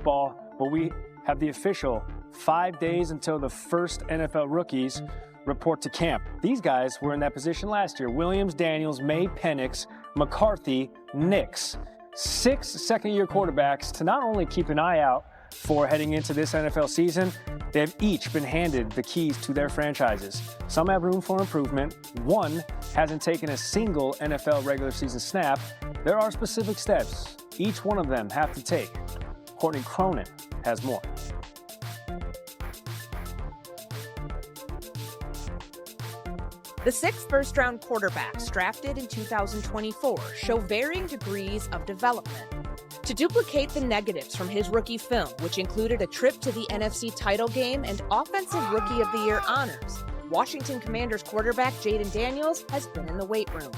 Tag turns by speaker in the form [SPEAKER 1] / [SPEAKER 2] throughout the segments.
[SPEAKER 1] football, but we have the official 5 days until the first NFL rookies report to camp. These guys were in that position last year. Williams, Daniels, May, Penix, McCarthy, Nix. 6 second-year quarterbacks to not only keep an eye out for heading into this NFL season, they have each been handed the keys to their franchises. Some have room for improvement. One hasn't taken a single NFL regular season snap. There are specific steps each one of them have to take. Courtney Cronin has more.
[SPEAKER 2] The 6 first-round quarterbacks drafted in 2024 show varying degrees of development. To duplicate the negatives from his rookie film, which included a trip to the NFC title game and Offensive Rookie of the Year honors, Washington Commanders quarterback Jayden Daniels has been in the weight room.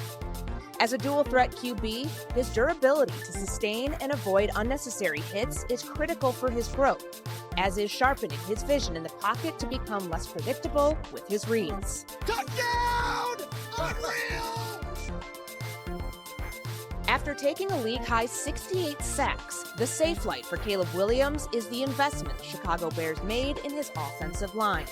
[SPEAKER 2] As a dual-threat QB, his durability to sustain and avoid unnecessary hits is critical for his growth, as is sharpening his vision in the pocket to become less predictable with his reads.
[SPEAKER 3] Touchdown! Unreal!
[SPEAKER 2] After taking a league-high 68 sacks, the safe light for Caleb Williams is the investment the Chicago Bears made in his offensive line.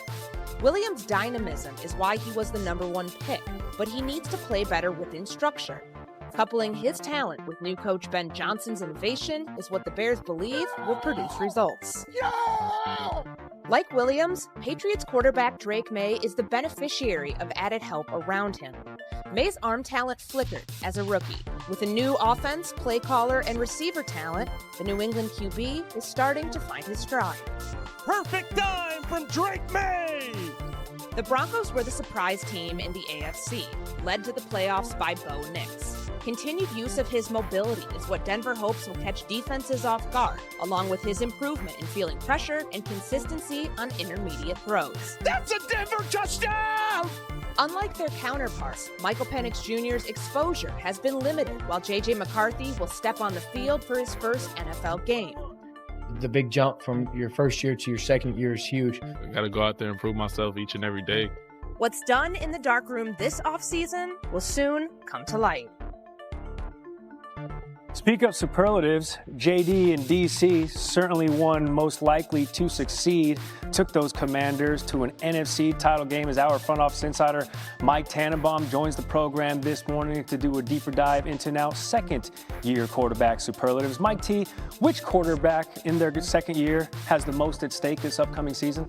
[SPEAKER 2] Williams' dynamism is why he was the #1 pick, but he needs to play better within structure. Coupling his talent with new coach Ben Johnson's innovation is what the Bears believe will produce results. Like Williams, Patriots quarterback Drake May is the beneficiary of added help around him. May's arm talent flickered as a rookie. With a new offense, play caller, and receiver talent, the New England QB is starting to find his stride.
[SPEAKER 3] Perfect dime from Drake May!
[SPEAKER 2] The Broncos were the surprise team in the AFC, led to the playoffs by Bo Nix. Continued use of his mobility is what Denver hopes will catch defenses off guard, along with his improvement in feeling pressure and consistency on intermediate throws.
[SPEAKER 3] That's a Denver touchdown!
[SPEAKER 2] Unlike their counterparts, Michael Penix Jr.'s exposure has been limited, while J.J. McCarthy will step on the field for his first NFL game.
[SPEAKER 4] The big jump from your first year to your second year is huge.
[SPEAKER 5] I got to go out there and prove myself each and every day.
[SPEAKER 2] What's done in the darkroom this offseason will soon come to light.
[SPEAKER 1] Speak of superlatives, JD and DC, certainly one most likely to succeed, took those Commanders to an NFC title game as our front office insider Mike Tannenbaum joins the program this morning to do a deeper dive into now second-year quarterback superlatives. Mike T, which quarterback in their second year has the most at stake this upcoming season?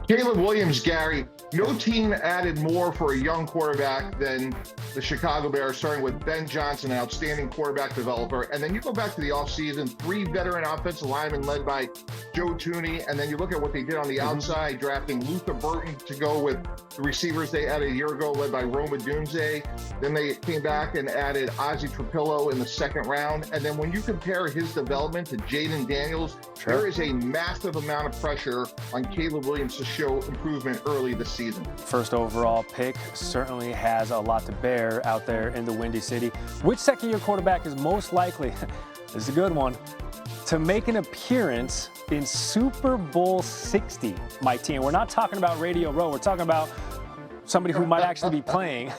[SPEAKER 6] Caleb Williams, Gary. No team added more for a young quarterback than the Chicago Bears, starting with Ben Johnson, an outstanding quarterback developer. And then you go back to the offseason, 3 veteran offensive linemen led by Joe Thuney. And then you look at what they did on the outside, drafting Luka Burton to go with the receivers they added a year ago, led by Roma Dunze. Then they came back and added Ozzie Trapillo in the second round. And then when you compare his development to Jayden Daniels, there is a massive amount of pressure on Caleb Williams to show improvement early this season.
[SPEAKER 1] First overall pick certainly has a lot to bear out there in the Windy City. Which second-year quarterback is most likely, this is a good one, to make an appearance in Super Bowl 60, Mike T? And we're not talking about Radio Row. We're talking about somebody who might actually be playing.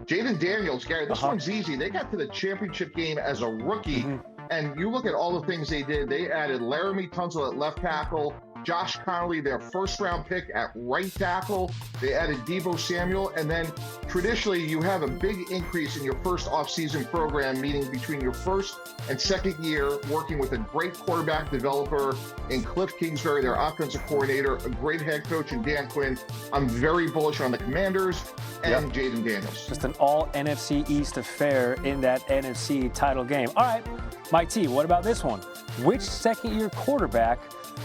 [SPEAKER 6] Jayden Daniels, Gary, this one's easy. They got to the championship game as a rookie, and you look at all the things they did. They added Laramie Tunsil at left tackle, Josh Connolly, their first-round pick at right tackle. They added Deebo Samuel, and then traditionally you have a big increase in your first off-season program, meaning between your first and second year, working with a great quarterback developer in Cliff Kingsbury, their offensive coordinator, a great head coach in Dan Quinn. I'm very bullish on the Commanders and Jayden Daniels.
[SPEAKER 1] Just an all-NFC East affair in that NFC title game. All right, Mike T, what about this one? Which second-year quarterback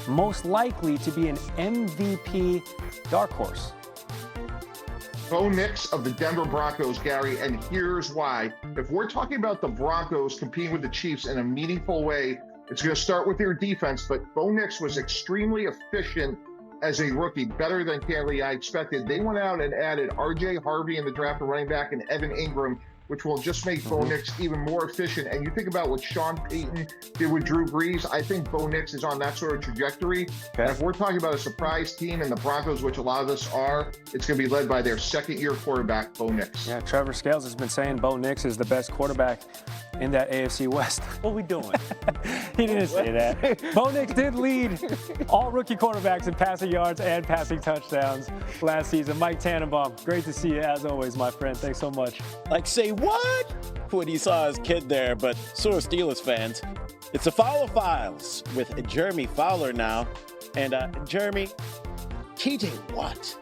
[SPEAKER 1] most likely to be an MVP dark horse?
[SPEAKER 6] Bo Nix of the Denver Broncos, Gary, and here's why. If we're talking about the Broncos competing with the Chiefs in a meaningful way, it's going to start with their defense, but Bo Nix was extremely efficient as a rookie, better than candidly I expected. They went out and added R.J. Harvey in the draft, a running back, and Evan Ingram, which will just make Bo Nix even more efficient. And you think about what Sean Payton did with Drew Brees, I think Bo Nix is on that sort of trajectory. And if we're talking about a surprise team in the Broncos, which a lot of us are, it's going to be led by their second-year quarterback, Bo Nix.
[SPEAKER 1] Yeah, Trevor Scales has been saying Bo Nix is the best quarterback in that AFC West.
[SPEAKER 7] What we doing?
[SPEAKER 1] He didn't say that. Bo Nix did lead all rookie quarterbacks in passing yards and passing touchdowns last season. Mike Tannenbaum, great to see you as always, my friend. Thanks so much.
[SPEAKER 7] Like, say what? When he saw his kid there, but so are Steelers fans. It's the Fowler Files with Jeremy Fowler now. And Jeremy, TJ Watt,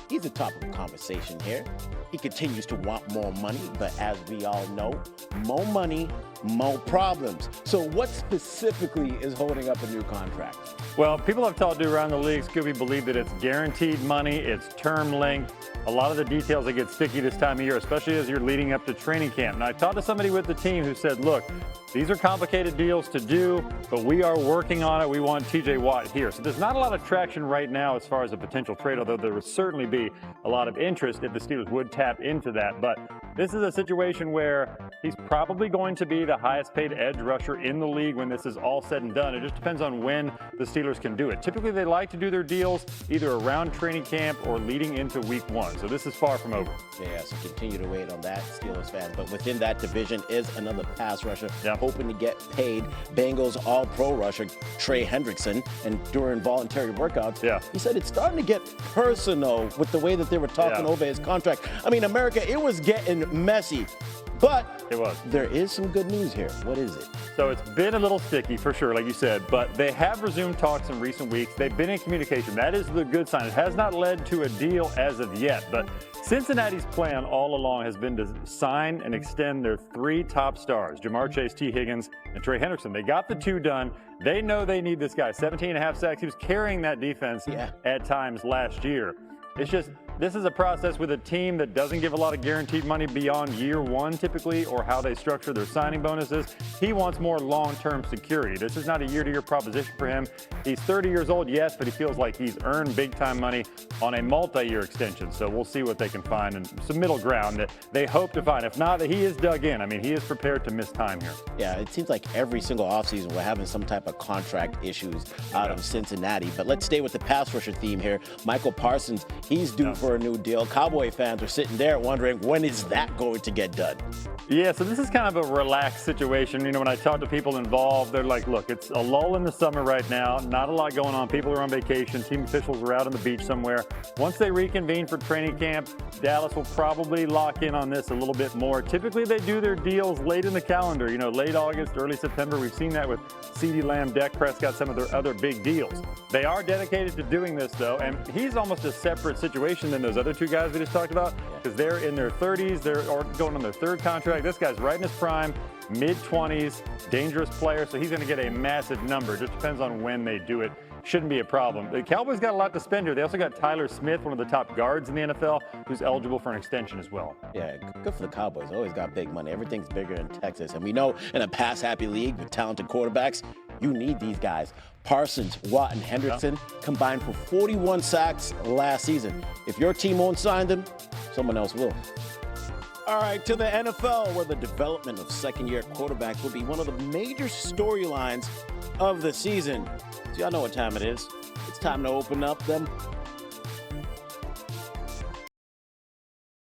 [SPEAKER 7] he's the top of the conversation here. He continues to want more money, but as we all know, more money, more problems. So what specifically is holding up a new contract?
[SPEAKER 8] Well, people I've talked to around the league, Scooby, believe that it's guaranteed money, it's term length. A lot of the details that get sticky this time of year, especially as you're leading up to training camp. And I talked to somebody with the team who said, look, these are complicated deals to do, but we are working on it. We want TJ Watt here. So there's not a lot of traction right now as far as a potential trade, although there would certainly be a lot of interest if the Steelers would tap into that. But this is a situation where he's probably going to be the highest paid edge rusher in the league when this is all said and done. It just depends on when the Steelers can do it. Typically, they like to do their deals either around training camp or leading into week 1. So this is far from over.
[SPEAKER 7] Yeah, so continue to wait on that, Steelers fans. But within that division is another pass rusher hoping to get paid. Bengals all-pro rusher Trey Hendrickson, and during voluntary workouts, he said it's starting to get personal with the way that they were talking over his contract. I mean, America, it was getting messy. But there is some good news here. What is it?
[SPEAKER 8] So it's been a little sticky for sure, like you said, but they have resumed talks in recent weeks. They've been in communication. That is the good sign. It has not led to a deal as of yet, but Cincinnati's plan all along has been to sign and extend their 3 top stars, Jamar Chase, T. Higgins, and Trey Hendrickson. They got the 2 done. They know they need this guy. 17.5 sacks. He was carrying that defense at times last year. It's just, this is a process with a team that doesn't give a lot of guaranteed money beyond year 1 typically, or how they structure their signing bonuses. He wants more long-term security. This is not a year-to-year proposition for him. He's 30 years old, yes, but he feels like he's earned big-time money on a multi-year extension. So we'll see what they can find, and some middle ground that they hope to find. If not, that he is dug in. I mean, he is prepared to miss time here.
[SPEAKER 7] Yeah, it seems like every single offseason we're having some type of contract issues out of Cincinnati. But let's stay with the pass rusher theme here. Michael Parsons, he's due for a new deal. Cowboy fans are sitting there wondering, when is that going to get done?
[SPEAKER 8] Yeah, so this is kind of a relaxed situation. You know, when I talk to people involved, they're like, look, it's a lull in the summer right now. Not a lot going on. People are on vacation. Team officials are out on the beach somewhere. Once they reconvene for training camp, Dallas will probably lock in on this a little bit more. Typically, they do their deals late in the calendar, you know, late August, early September. We've seen that with CeeDee Lamb, Dak Prescott, some of their other big deals. They are dedicated to doing this, though, and he's almost a separate situation than those other 2 guys we just talked about, because they're in their 30s, they're going on their 3rd contract. This guy's right in his prime, mid-20s, dangerous player, so he's going to get a massive number. It just depends on when they do it. Shouldn't be a problem. The Cowboys got a lot to spend here. They also got Tyler Smith, one of the top guards in the NFL, who's eligible for an extension as well.
[SPEAKER 7] Yeah, good for the Cowboys. Always got big money. Everything's bigger in Texas. And we know in a pass-happy league with talented quarterbacks, you need these guys. Parsons, Watt, and Hendrickson combined for 41 sacks last season. If your team won't sign them, someone else will. All right, to the NFL, where the development of second-year quarterbacks will be one of the major storylines of the season. So y'all know what time it is. It's time to open up them